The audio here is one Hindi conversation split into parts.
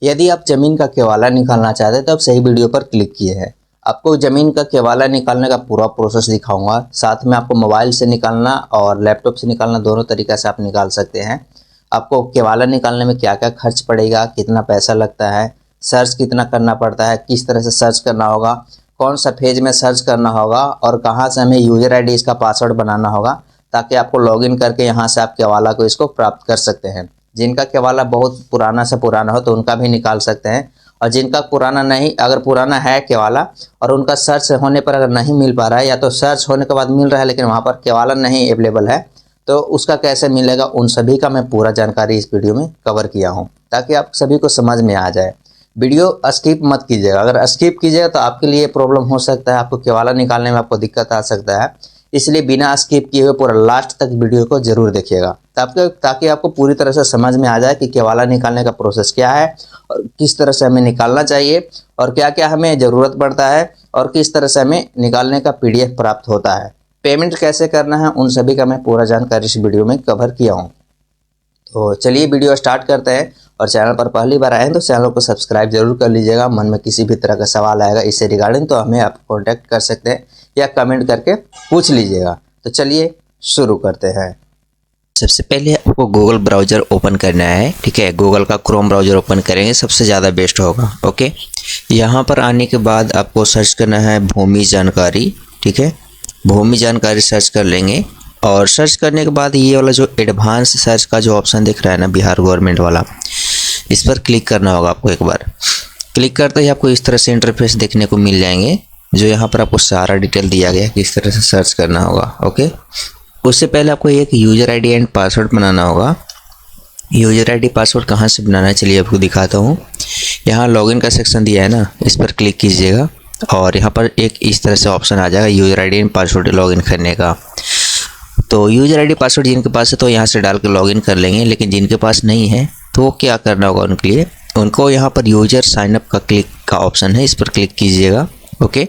यदि आप ज़मीन का केवाला निकालना चाहते हैं तो आप सही वीडियो पर क्लिक किए हैं। आपको ज़मीन का केवाला निकालने का पूरा प्रोसेस दिखाऊंगा। साथ में आपको मोबाइल से निकालना और लैपटॉप से निकालना दोनों तरीक़े से आप निकाल सकते हैं। आपको केवाला निकालने में क्या क्या खर्च पड़ेगा, कितना पैसा लगता है, सर्च कितना करना पड़ता है, किस तरह से सर्च करना होगा, कौन सा पेज में सर्च करना होगा और कहाँ से हमें यूज़र ID इसका पासवर्ड बनाना होगा ताकि आपको लॉगिन करके यहाँ से आप केवाला को इसको प्राप्त कर सकते हैं। जिनका केवाला बहुत पुराना से पुराना हो तो उनका भी निकाल सकते हैं, और जिनका पुराना नहीं, अगर पुराना है केवाला और उनका सर्च होने पर अगर नहीं मिल पा रहा है या तो सर्च होने के बाद मिल रहा है लेकिन वहाँ पर केवाला नहीं अवेलेबल है तो उसका कैसे मिलेगा, उन सभी का मैं पूरा जानकारी इस वीडियो में कवर किया हूँ ताकि आप सभी को समझ में आ जाए। वीडियो स्किप मत कीजिएगा, अगर स्किप कीजिएगा तो आपके लिए प्रॉब्लम हो सकता है, आपको केवाला निकालने में आपको दिक्कत आ सकता है। इसलिए बिना स्किप किए हुए पूरा लास्ट तक वीडियो को जरूर देखिएगा ताकि आपको पूरी तरह से समझ में आ जाए कि केवाला निकालने का प्रोसेस क्या है और किस तरह से हमें निकालना चाहिए और क्या क्या हमें ज़रूरत पड़ता है और किस तरह से हमें निकालने का PDF प्राप्त होता है, पेमेंट कैसे करना है, उन सभी का मैं पूरा जानकारी इस वीडियो में कवर किया हूँ। तो चलिए वीडियो स्टार्ट करते हैं। और चैनल पर पहली बार आए हैं तो चैनल को सब्सक्राइब जरूर कर लीजिएगा। मन में किसी भी तरह का सवाल आएगा इससे रिगार्डिंग तो हमें आप कॉन्टैक्ट कर सकते हैं या कमेंट करके पूछ लीजिएगा। तो चलिए शुरू करते हैं। सबसे पहले आपको गूगल ब्राउज़र ओपन करना है, ठीक है। गूगल का क्रोम ब्राउज़र ओपन करेंगे, सबसे ज़्यादा बेस्ट होगा। ओके, यहाँ पर आने के बाद आपको सर्च करना है भूमि जानकारी, ठीक है। भूमि जानकारी सर्च कर लेंगे और सर्च करने के बाद ये वाला जो एडवांस सर्च का जो ऑप्शन दिख रहा है ना, बिहार गवर्नमेंट वाला, इस पर क्लिक करना होगा आपको। एक बार क्लिक करते ही आपको इस तरह से इंटरफेस देखने को मिल जाएंगे जो यहाँ पर आपको सारा डिटेल दिया गया है किस तरह से सर्च करना होगा। ओके, उससे पहले आपको एक यूज़र ID एंड पासवर्ड बनाना होगा। यूज़र ID पासवर्ड कहाँ से बनाना है चलिए आपको दिखाता हूँ। यहाँ लॉगिन का सेक्शन दिया है ना, इस पर क्लिक कीजिएगा और यहाँ पर एक इस तरह से ऑप्शन आ जाएगा user ID and password login करने का। तो यूज़र ID पासवर्ड जिनके पास है तो यहाँ से डाल के लॉगिन कर लेंगे, लेकिन जिनके पास नहीं है तो क्या करना होगा उनके लिए, उनको यहाँ पर यूज़र साइनअप का क्लिक का ऑप्शन है, इस पर क्लिक कीजिएगा। ओके,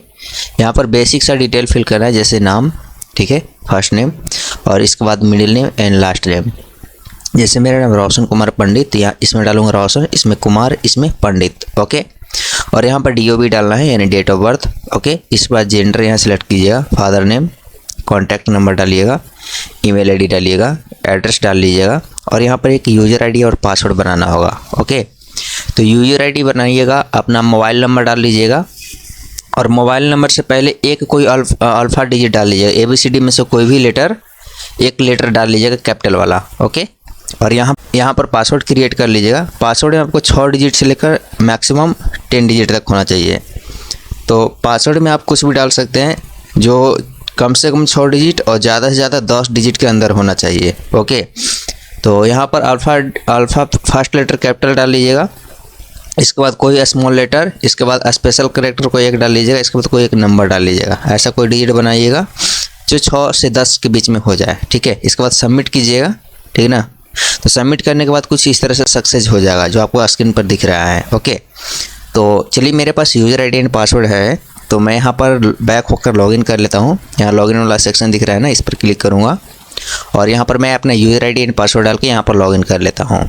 यहाँ पर बेसिक सा डिटेल फिल करना है, जैसे नाम, ठीक है, फर्स्ट नेम और इसके बाद middle name and last name. जैसे मेरा नाम रोशन कुमार पंडित, या इसमें डालूंगा रोशन, इसमें कुमार, इसमें पंडित। ओके, और यहाँ पर DOB डालना है यानी डेट ऑफ बर्थ। ओके, इसके बाद जेंडर यहाँ सेलेक्ट कीजिएगा, फादर नेम, कॉन्टैक्ट नंबर डालिएगा, ईमेल ID डालिएगा, एड्रेस डाल लीजिएगा और यहाँ पर एक यूज़र ID और पासवर्ड बनाना होगा। ओके, तो यूज़र ID बनाइएगा, अपना मोबाइल नंबर डाल लीजिएगा और मोबाइल नंबर से पहले एक कोई अल्फ़ा डिजिट डाल लीजिएगा, ABCD में से कोई भी एक लेटर डाल लीजिएगा कैपिटल वाला। ओके, और यहाँ पर पासवर्ड क्रिएट कर लीजिएगा। पासवर्ड में आपको 6 डिजिट से लेकर मैक्सिमम 10 डिजिट तक होना चाहिए। तो पासवर्ड में आप कुछ भी डाल सकते हैं जो कम से कम 6 डिजिट और ज़्यादा से ज़्यादा 10 डिजिट के अंदर होना चाहिए। ओके, तो यहाँ पर अल्फ़ा फर्स्ट लेटर कैपिटल डाल लीजिएगा, इसके बाद कोई स्मॉल लेटर, इसके बाद स्पेशल कैरेक्टर कोई एक डाल लीजिएगा, इसके बाद कोई एक नंबर डाल लीजिएगा। ऐसा कोई डिजिट बनाइएगा जो 6 से 10 के बीच में हो जाए, ठीक है। इसके बाद सबमिट कीजिएगा, ठीक है ना। तो सबमिट करने के बाद कुछ इस तरह से सक्सेस हो जाएगा जो आपको स्क्रीन पर दिख रहा है। ओके, तो चलिए मेरे पास यूज़र ID एंड पासवर्ड है तो मैं यहाँ पर बैक होकर लॉगिन कर लेता हूँ। यहाँ लॉगिन वाला सेक्शन दिख रहा है ना, इस पर क्लिक करूँगा और यहाँ पर मैं अपना यूज़र ID एंड पासवर्ड डाल के यहाँ पर लॉगिन कर लेता हूँ।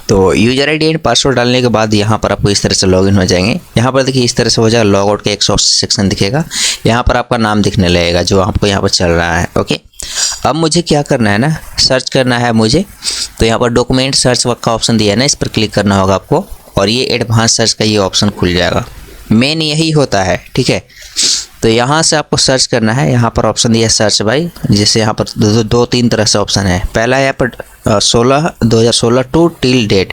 तो यूज़र ID एंड पासवर्ड डालने के बाद यहाँ पर आपको इस तरह से लॉगिन हो जाएंगे। यहाँ पर देखिए इस तरह से हो जाएगा, लॉग आउट का एक सेक्शन दिखेगा, यहाँ पर आपका नाम दिखने लगेगा जो आपको यहाँ पर चल रहा है। ओके, अब मुझे क्या करना है ना, सर्च करना है मुझे। तो यहाँ पर डॉक्यूमेंट सर्च का ऑप्शन दिया है ना, इस पर क्लिक करना होगा आपको और ये एडवांस सर्च का ये ऑप्शन खुल जाएगा। मेन यही होता है, ठीक है। तो यहाँ से आपको सर्च करना है, यहाँ पर ऑप्शन दिया है सर्च बाय, जैसे यहाँ पर दो तीन तरह से ऑप्शन है। पहला है यहाँ पर 2016 टू टिल डेट,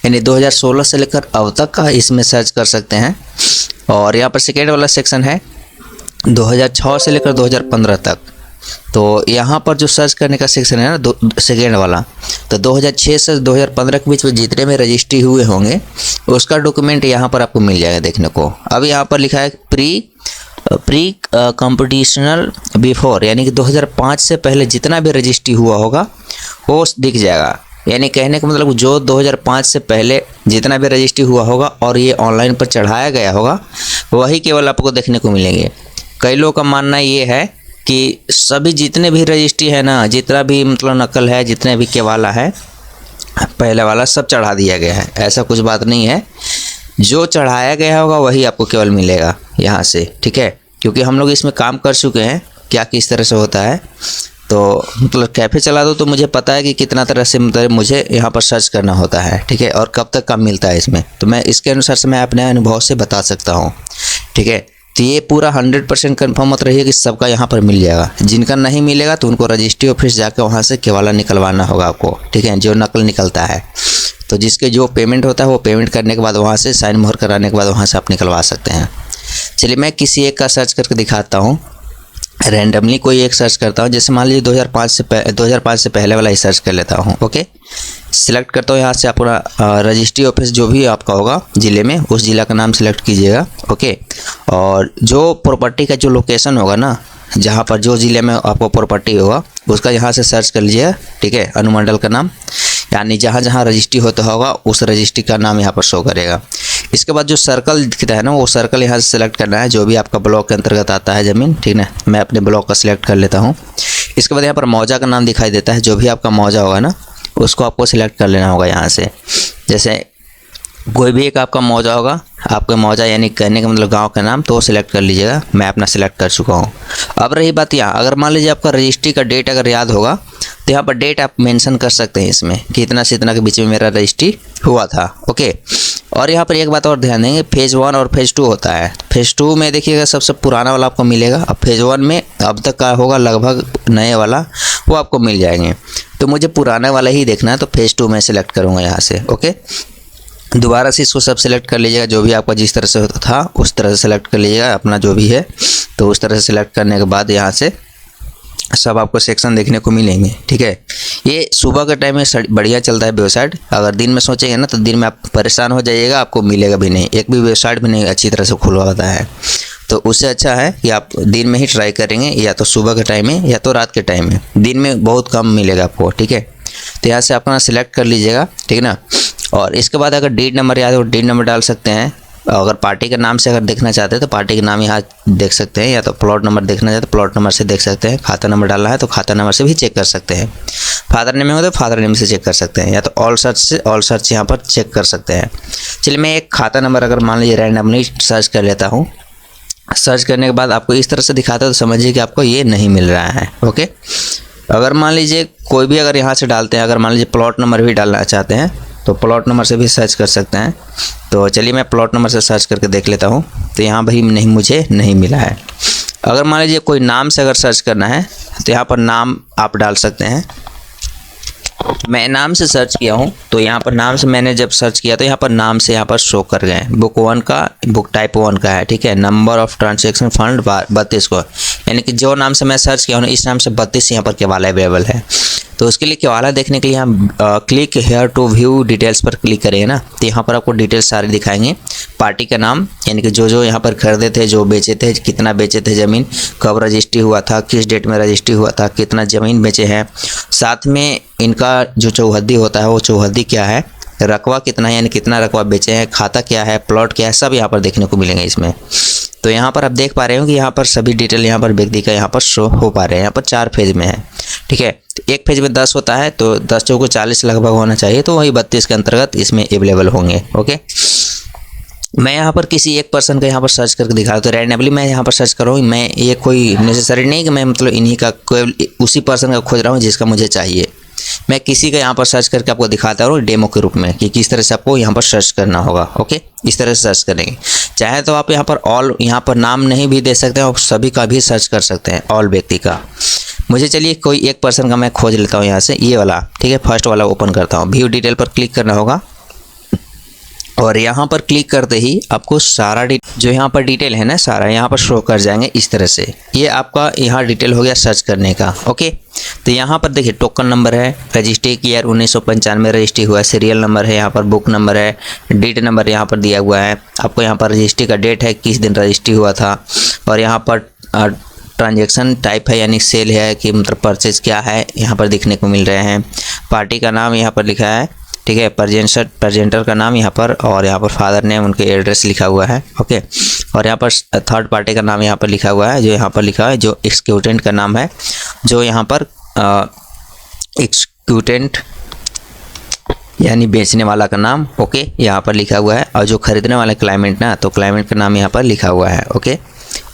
यानी 2016 से लेकर अब तक का इसमें सर्च कर सकते हैं। और यहाँ पर सेकेंड वाला सेक्शन है 2006 से लेकर 2015 तक। तो यहाँ पर जो सर्च करने का सेक्शन है ना सेकेंड वाला, तो 2006 से 2015 के बीच में जितने में रजिस्ट्री हुए होंगे उसका डॉक्यूमेंट यहाँ पर आपको मिल जाएगा देखने को। अब यहाँ पर लिखा है प्री कंपटीशनल बिफोर, यानी कि 2005 से पहले जितना भी रजिस्ट्री हुआ होगा वो दिख जाएगा। यानी कहने का मतलब जो 2005 से पहले जितना भी रजिस्ट्री हुआ होगा और ये ऑनलाइन पर चढ़ाया गया होगा वही केवल आपको देखने को मिलेंगे। कई लोगों का मानना ये है कि सभी जितने भी रजिस्ट्री है ना, जितना भी मतलब नकल है, जितने भी केवाला है, पहले वाला सब चढ़ा दिया गया है, ऐसा कुछ बात नहीं है। जो चढ़ाया गया होगा वही आपको केवल मिलेगा यहाँ से, ठीक है। क्योंकि हम लोग इसमें काम कर चुके हैं क्या किस तरह से होता है, तो मतलब कैफ़े चला दो तो मुझे पता है कि कितना तरह से मतलब मुझे यहाँ पर सर्च करना होता है, ठीक है, और कब तक काम मिलता है इसमें, तो मैं इसके अनुसार से मैं अपने अनुभव से बता सकता हूँ, ठीक है। तो ये पूरा 100% कन्फर्म मत रहिए कि सबका यहाँ पर मिल जाएगा। जिनका नहीं मिलेगा तो उनको रजिस्ट्री ऑफिस जाकर वहाँ से केवाला निकलवाना होगा आपको, ठीक है, जो नकल निकलता है। तो जिसके जो पेमेंट होता है वो पेमेंट करने के बाद वहाँ से साइन मोहर कराने के बाद वहाँ से आप निकलवा सकते हैं। चलिए मैं किसी एक का सर्च करके दिखाता हूँ, रैंडमली कोई एक सर्च करता हूँ। जैसे मान लीजिए 2005 से पहले वाला ही सर्च कर लेता हूँ। ओके, सिलेक्ट करता हूँ यहाँ से अपना रजिस्ट्री ऑफिस जो भी आपका होगा ज़िले में, उस ज़िला का नाम सेलेक्ट कीजिएगा। ओके, और जो प्रॉपर्टी का जो लोकेशन होगा ना, जहाँ पर जो ज़िले में आपको प्रॉपर्टी होगा उसका यहाँ से सर्च कर लीजिएगा, ठीक है। अनुमंडल का नाम, यानी जहाँ जहाँ रजिस्ट्री होता होगा उस रजिस्ट्री का नाम यहाँ पर शो करेगा। इसके बाद जो सर्कल दिखता है ना, वो सर्कल यहाँ से सेलेक्ट करना है, जो भी आपका ब्लॉक के अंतर्गत आता है ज़मीन, ठीक है। मैं अपने ब्लॉक का सिलेक्ट कर लेता हूँ। इसके बाद यहाँ पर मौजा का नाम दिखाई देता है, जो भी आपका मौजा होगा ना उसको आपको सिलेक्ट कर लेना होगा यहाँ से। जैसे कोई भी एक आपका मौजा होगा, आपका मौजा यानी कहने का मतलब गांव का नाम, तो वो सिलेक्ट कर लीजिएगा। मैं अपना सिलेक्ट कर चुका हूँ। अब रही बात यहाँ, अगर मान लीजिए आपका रजिस्ट्री का डेट अगर याद होगा तो यहाँ पर डेट आप मेंशन कर सकते हैं इसमें कि इतना से इतना के बीच में मेरा रजिस्ट्री हुआ था। ओके, और यहाँ पर एक बात और ध्यान देंगे, फेज़ 1 और फेज़ 2 होता है। फेज़ 2 में देखिएगा सबसे पुराना वाला आपको मिलेगा। अब फेज़ 1 में अब तक का होगा लगभग नए वाला, वो आपको मिल जाएंगे। तो मुझे पुराना वाला ही देखना है, तो फेज़ 2 में सेलेक्ट करूँगा यहाँ से। ओके, दोबारा से इसको सब सेलेक्ट कर लीजिएगा, जो भी आपका जिस तरह से होता था उस तरह से सेलेक्ट कर लीजिएगा अपना जो भी है। तो उस तरह से सेलेक्ट करने के बाद यहाँ से सब आपको सेक्शन देखने को मिलेंगे, ठीक है। ये सुबह के टाइम में बढ़िया चलता है वेबसाइट। अगर दिन में सोचेंगे ना तो दिन में आप परेशान हो जाइएगा, आपको मिलेगा भी नहीं, एक भी वेबसाइट भी नहीं अच्छी तरह से खुलवा होता है। तो उससे अच्छा है कि आप दिन में ही ट्राई करेंगे, या तो सुबह के टाइम में या तो रात के टाइम में। दिन में बहुत कम मिलेगा आपको, ठीक है। तो यहाँ से अपना सिलेक्ट कर लीजिएगा, ठीक है ना। और इसके बाद अगर डीड नंबर याद हो डीड नंबर डाल सकते हैं। अगर पार्टी के नाम से अगर देखना चाहते हैं तो पार्टी के नाम यहाँ देख सकते हैं, या तो प्लॉट नंबर देखना चाहते हैं तो प्लॉट नंबर से देख सकते हैं। खाता नंबर डालना है तो खाता नंबर से भी चेक कर सकते हैं। फादर नेम हो तो फादर नेम से चेक कर सकते हैं, या तो ऑल सर्च से ऑल सर्च यहाँ पर चेक कर सकते हैं। चलिए मैं एक खाता नंबर अगर मान लीजिए रैंडमली सर्च कर लेता हूँ। सर्च करने के बाद आपको इस तरह से दिखाता है तो समझिए कि आपको ये नहीं मिल रहा है। ओके, अगर मान लीजिए कोई भी अगर यहाँ से डालते हैं, अगर मान लीजिए प्लॉट नंबर भी डालना चाहते हैं तो प्लॉट नंबर से भी सर्च कर सकते हैं। तो चलिए मैं प्लॉट नंबर से सर्च करके देख लेता हूँ। तो यहाँ भाई मुझे नहीं मिला है। अगर मान लीजिए कोई नाम से अगर सर्च करना है तो यहाँ पर नाम आप डाल सकते हैं। मैं नाम से सर्च किया हूँ, तो यहाँ पर नाम से मैंने जब सर्च किया तो यहाँ पर नाम से यहाँ पर शो कर गए। बुक 1 का, बुक टाइप 1 का है, ठीक है। नंबर ऑफ ट्रांजैक्शन फंड 32 को, यानी कि जो नाम से मैं सर्च किया हूँ इस नाम से 32 यहाँ पर केवाला अवेलेबल है। तो उसके लिए केवाला देखने के लिए हम click here to view details पर क्लिक करेंगे ना, तो यहाँ पर आपको डिटेल्स सारे दिखाएंगे। पार्टी का नाम, यानी कि जो यहाँ पर खरीदे थे, जो बेचे थे, कितना बेचे थे ज़मीन, कब रजिस्ट्री हुआ था, किस डेट में रजिस्ट्री हुआ था, कितना ज़मीन बेचे हैं, साथ में इनका जो चौहद्दी होता है वो चौहद्दी क्या है, रकबा कितना है यानी कितना रकबा बेचे हैं, खाता क्या है, प्लॉट क्या है, सब यहाँ पर देखने को मिलेंगे इसमें। तो यहाँ पर आप देख पा रहे हो कि यहाँ पर सभी डिटेल यहाँ पर व्यक्ति का यहाँ पर शो हो पा रहे हैं। यहाँ पर 4 फेज में है, ठीक है। एक फेज में 10 होता है, तो 10 चौको 40 लगभग होना चाहिए, तो वही 32 के अंतर्गत इसमें अवेलेबल होंगे। ओके, मैं यहाँ पर किसी एक पर्सन का यहाँ पर सर्च करके दिखा रहा हूँ। तो रैंडमली मैं यहाँ पर सर्च कर रहा हूँ। मैं ये कोई नेसेसरी नहीं कि मैं मतलब इन्हीं का कोई उसी पर्सन का खोज रहा हूँ जिसका मुझे चाहिए। मैं किसी का यहाँ पर सर्च करके आपको दिखाता हूँ डेमो के रूप में कि किस तरह से आपको यहाँ पर सर्च करना होगा। ओके, इस तरह से सर्च करेंगे। चाहे तो आप यहाँ पर ऑल, यहाँ पर नाम नहीं भी दे सकते हैं और सभी का भी सर्च कर सकते हैं, ऑल व्यक्ति का। मुझे चलिए कोई एक पर्सन का मैं खोज लेता हूँ यहाँ से, ये वाला, ठीक है। फर्स्ट वाला ओपन करता हूँ। व्यू डिटेल पर क्लिक करना होगा और यहाँ पर क्लिक करते ही आपको सारा जो यहाँ पर डिटेल है ना, सारा यहाँ पर शो कर जाएंगे इस तरह से। ये आपका यहाँ डिटेल हो गया सर्च करने का। ओके, तो यहाँ पर देखिए टोकन नंबर है, रजिस्ट्री ईयर 1995 रजिस्ट्री हुआ है, सीरियल नंबर है, यहाँ पर बुक नंबर है, डेट नंबर यहाँ पर दिया हुआ है, आपको यहाँ पर रजिस्ट्री का डेट है, किस दिन रजिस्ट्री हुआ था, और यहाँ पर ट्रांजैक्शन टाइप है यानी सेल है कि मतलब परचेज क्या है, यहाँ पर दिखने को मिल रहे हैं। पार्टी का नाम यहाँ पर लिखा है, ठीक है। प्रेजेंटर का नाम यहाँ पर, और यहाँ पर फादर नेम, उनके एड्रेस लिखा हुआ है। ओके, और यहाँ पर थर्ड पार्टी का नाम यहाँ पर लिखा हुआ है, जो यहाँ पर लिखा है जो एक्सिक्यूटेंट का नाम है, जो यहाँ पर एक्सिक्यूटेंट यानी बेचने वाला का नाम, ओके, यहाँ पर लिखा हुआ है। और जो खरीदने वाला क्लाइमेंट ना, तो क्लाइमेंट का नाम यहाँ पर लिखा हुआ है, ओके।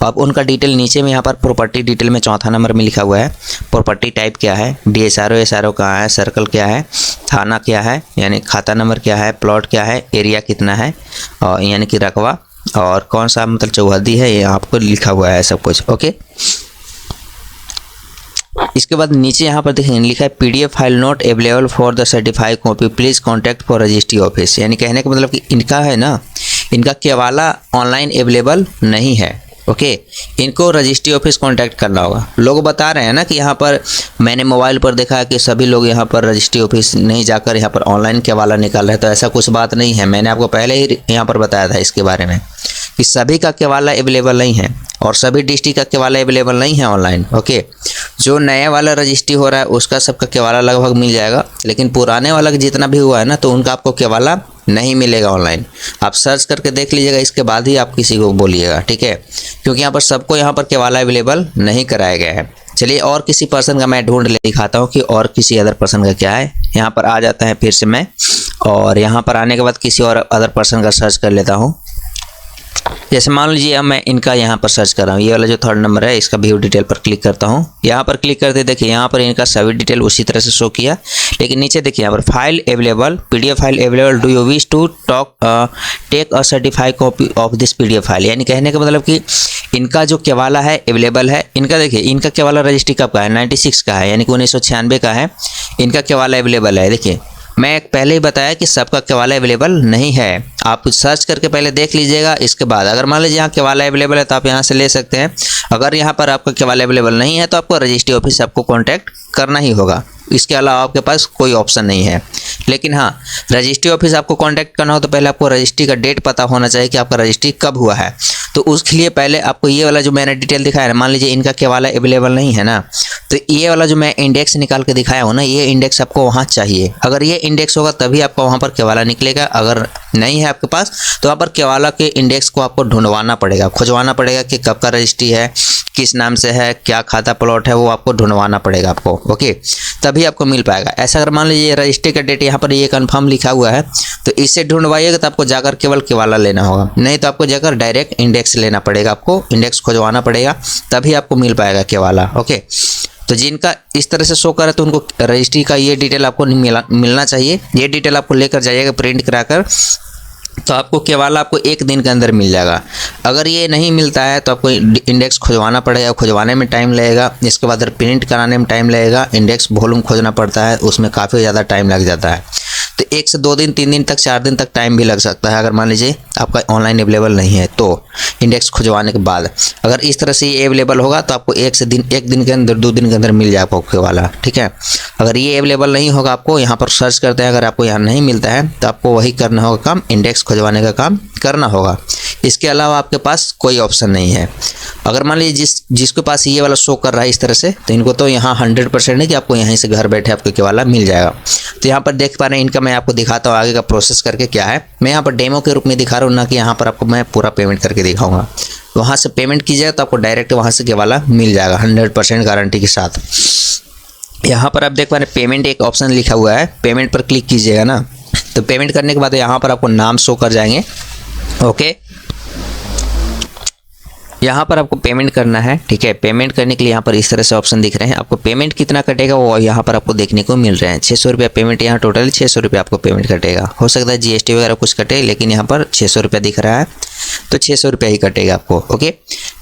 अब उनका डिटेल नीचे में यहाँ पर प्रॉपर्टी डिटेल में चौथा नंबर में लिखा हुआ है। प्रॉपर्टी टाइप क्या है, DSRO SRO कहाँ है, सर्कल क्या है, थाना क्या है यानी खाता नंबर क्या है, प्लॉट क्या है, एरिया कितना है और यानी कि रकबा, और कौन सा मतलब चौहद्दी है, ये आपको लिखा हुआ है सब कुछ, ओके। इसके बाद नीचे यहाँ पर देखेंगे लिखा है PDF file not available for the certified copy, please contact for registry office. यानी कहने का मतलब कि इनका है ना, इनका केवाला ऑनलाइन अवेलेबल नहीं है, ओके। इनको रजिस्ट्री ऑफिस कांटेक्ट करना होगा। लोग बता रहे हैं ना कि यहाँ पर मैंने मोबाइल पर देखा है कि सभी लोग यहाँ पर रजिस्ट्री ऑफिस नहीं जाकर यहाँ पर ऑनलाइन केवाला निकाल रहे हैं, तो ऐसा कुछ बात नहीं है। मैंने आपको पहले ही यहाँ पर बताया था इसके बारे में कि सभी का केवाला अवेलेबल नहीं है और सभी डिस्ट्रिक्ट का केवाला अवेलेबल नहीं है ऑनलाइन, ओके। जो नया वाला रजिस्ट्री हो रहा है उसका सबका केवाला लगभग मिल जाएगा, लेकिन पुराने वाला जितना भी हुआ है ना, तो उनका आपको केवाला नहीं मिलेगा ऑनलाइन। आप सर्च करके देख लीजिएगा, इसके बाद ही आप किसी को बोलिएगा, ठीक है, क्योंकि यहाँ पर सबको यहाँ पर केवाला अवेलेबल नहीं कराया गया है। चलिए और किसी पर्सन का मैं ढूंढ ले दिखाता हूँ कि और किसी अदर पर्सन का क्या है। यहाँ पर आ जाता है फिर से मैं, और यहाँ पर आने के बाद किसी और अदर पर्सन का सर्च कर लेता हूँ। जैसे मान लीजिए अब मैं इनका यहाँ पर सर्च कर रहा हूँ, ये वाला जो थर्ड नंबर है इसका व्यू डिटेल पर क्लिक करता हूँ। यहाँ पर क्लिक करते देखिए यहाँ पर इनका सभी डिटेल उसी तरह से शो किया, लेकिन नीचे देखिए यहाँ पर file available, PDF file available, do you wish to take a certified copy of this PDF file. यानी कहने का मतलब कि इनका जो केवाला है अवेलेबल है। इनका देखिए इनका केवाला रजिस्ट्री कब का है, 96 का है, यानी कि 1996 का है। इनका केवाला अवेलेबल है। देखिए मैं पहले ही बताया कि सबका केवाला अवेलेबल नहीं है, आप सर्च करके पहले देख लीजिएगा। इसके बाद अगर मान लीजिए यहाँ केवाला अवेलेबल है तो आप यहाँ से ले सकते हैं। अगर यहाँ पर आपका केवाला अवेलेबल नहीं है तो आपको रजिस्ट्री ऑफिस आपको कांटेक्ट करना ही होगा, इसके अलावा आपके पास कोई ऑप्शन नहीं है। लेकिन हाँ, रजिस्ट्री ऑफिस आपको कांटेक्ट करना हो तो पहले आपको रजिस्ट्री का डेट पता होना चाहिए कि आपका रजिस्ट्री कब हुआ है। तो उसके लिए पहले आपको ये वाला जो मैंने डिटेल दिखाया है, मान लीजिए इनका केवाला अवेलेबल नहीं है ना, तो ये वाला जो मैं इंडेक्स निकाल के दिखाया हूँ ना, ये इंडेक्स आपको वहाँ चाहिए। अगर ये इंडेक्स होगा तभी आपका वहाँ पर केवाला निकलेगा। अगर नहीं है आपके पास तो वहाँ पर केवाला के इंडेक्स को आपको ढूंढवाना पड़ेगा, खुजवाना पड़ेगा कि कब का रजिस्ट्री है, किस नाम से है, क्या खाता प्लॉट है, वो आपको ढूंढवाना पड़ेगा आपको, ओके, तभी आपको मिल पाएगा। ऐसा अगर मान लीजिए रजिस्ट्री का डेट यहाँ पर ये कंफर्म लिखा हुआ है तो इससे ढूंढवाइएगा तो आपको जाकर केवल केवाला लेना होगा, नहीं तो आपको जाकर डायरेक्ट इंडेक्स लेना पड़ेगा, आपको इंडेक्स खुजवाना पड़ेगा, तभी आपको मिल पाएगा केवाला, ओके। तो जिनका इस तरह से शो करे तो उनको रजिस्ट्री का ये डिटेल आपको मिलना चाहिए। ये डिटेल आपको लेकर जाइएगा प्रिंट कराकर, तो आपको केवाला आपको 1 दिन के अंदर मिल जाएगा। अगर ये नहीं मिलता है तो आपको इंडेक्स खुजवाना पड़ेगा, खुजवाने में टाइम लगेगा। इसके बाद प्रिंट कराने में टाइम लगेगा, इंडेक्स वॉल्यूम खोजना पड़ता है, उसमें काफ़ी ज़्यादा टाइम लग जाता है। तो 1 से 2 दिन 3 दिन तक 4 दिन तक टाइम भी लग सकता है। अगर मान लीजिए आपका ऑनलाइन अवेलेबल नहीं है तो इंडेक्स खुजवाने के बाद, अगर इस तरह से ये अवेलेबल होगा तो आपको 1 दिन के अंदर 2 दिन के अंदर मिल जाएगा केवाला, ठीक है। अगर ये अवेलेबल नहीं होगा, आपको यहाँ पर सर्च करते हैं, अगर आपको यहाँ नहीं मिलता है तो आपको वही करना होगा काम, इंडेक्स खुजवाने का काम करना होगा। इसके अलावा आपके पास कोई ऑप्शन नहीं है। अगर मान लीजिए जिसके पास ये वाला शो कर रहा है इस तरह से, तो इनको तो यहाँ 100% है कि आपको यहीं से घर बैठे आपको केवाला मिल जाएगा। तो यहाँ पर देख पा रहे हैं, इनका मैं आपको दिखाता हूँ आगे का प्रोसेस करके क्या है। मैं यहाँ पर डेमो के रूप में दिखा रहा हूँ, ना कि यहाँ पर आपको मैं पूरा पेमेंट करके दिखाऊंगा। वहाँ से पेमेंट कीजिएगा तो आपको डायरेक्ट वहाँ से केवाला मिल जाएगा 100% गारंटी के साथ। यहाँ पर आप देख पा रहे हैं पेमेंट एक ऑप्शन लिखा हुआ है, पेमेंट पर क्लिक कीजिएगा ना, तो पेमेंट करने के बाद यहाँ पर आपको नाम शो कर जाएंगे, ओके। यहाँ पर आपको पेमेंट करना है, ठीक है। पेमेंट करने के लिए यहाँ पर इस तरह से ऑप्शन दिख रहे हैं। आपको पेमेंट कितना कटेगा वो यहाँ पर आपको देखने को मिल रहे हैं। 600 रुपया पेमेंट, यहाँ टोटल 600 रुपया आपको पेमेंट कटेगा। हो सकता है GST वगैरह कुछ कटे, लेकिन यहाँ पर 600 रुपया दिख रहा है तो 600 रुपया ही कटेगा आपको, ओके।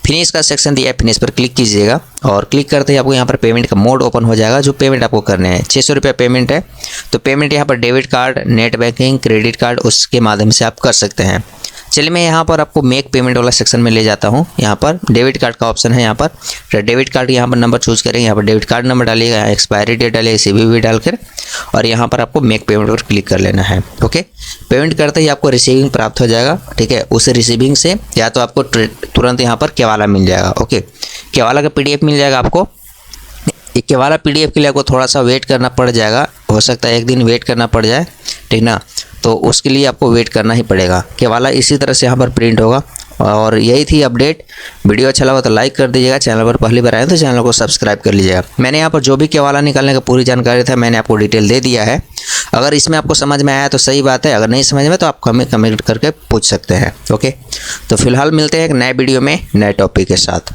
फिनिश का सेक्शन दिया है, फिनिश पर क्लिक कीजिएगा और क्लिक करते ही आपको यहाँ पर पेमेंट का मोड ओपन हो जाएगा। जो पेमेंट आपको करने हैं 600 रुपया पेमेंट है, तो पेमेंट यहाँ पर debit card, net banking, credit card, उसके माध्यम से आप कर सकते हैं। चलिए मैं यहाँ पर आपको मेक पेमेंट वाला सेक्शन में ले जाता हूँ। यहाँ पर डेबिट कार्ड का ऑप्शन है, यहाँ पर डेबिट कार्ड यहाँ पर नंबर चूज़ करेंगे, यहाँ पर डेबिट कार्ड नंबर डालिएगा, एक्सपायरी डेट डालिएगा, CVV डालकर, और यहाँ पर आपको मेक पेमेंट पर क्लिक कर लेना है, ओके। पेमेंट करते ही आपको रिसीविंग प्राप्त हो जाएगा, ठीक है। उस रिसीविंग से या तो आपको तुरंत यहाँ पर केवाला मिल जाएगा, ओके। केवाला का PDF मिल जाएगा आपको। केवाला PDF के लिए आपको थोड़ा सा वेट करना पड़ जाएगा, हो सकता है 1 दिन वेट करना पड़ जाए, ठीक ना। तो उसके लिए आपको वेट करना ही पड़ेगा। केवाला इसी तरह से यहाँ पर प्रिंट होगा। और यही थी अपडेट। वीडियो अच्छा लगा तो लाइक कर दीजिएगा, चैनल पर पहली बार आए तो चैनल को सब्सक्राइब कर लीजिएगा। मैंने यहाँ पर जो भी केवाला निकालने का पूरी जानकारी था मैंने आपको डिटेल दे दिया है। अगर इसमें आपको समझ में आया तो सही बात है, अगर नहीं समझ में तो आप कमेंट करके पूछ सकते हैं। ओके, तो फिलहाल मिलते हैं एक नए वीडियो में नए टॉपिक के साथ।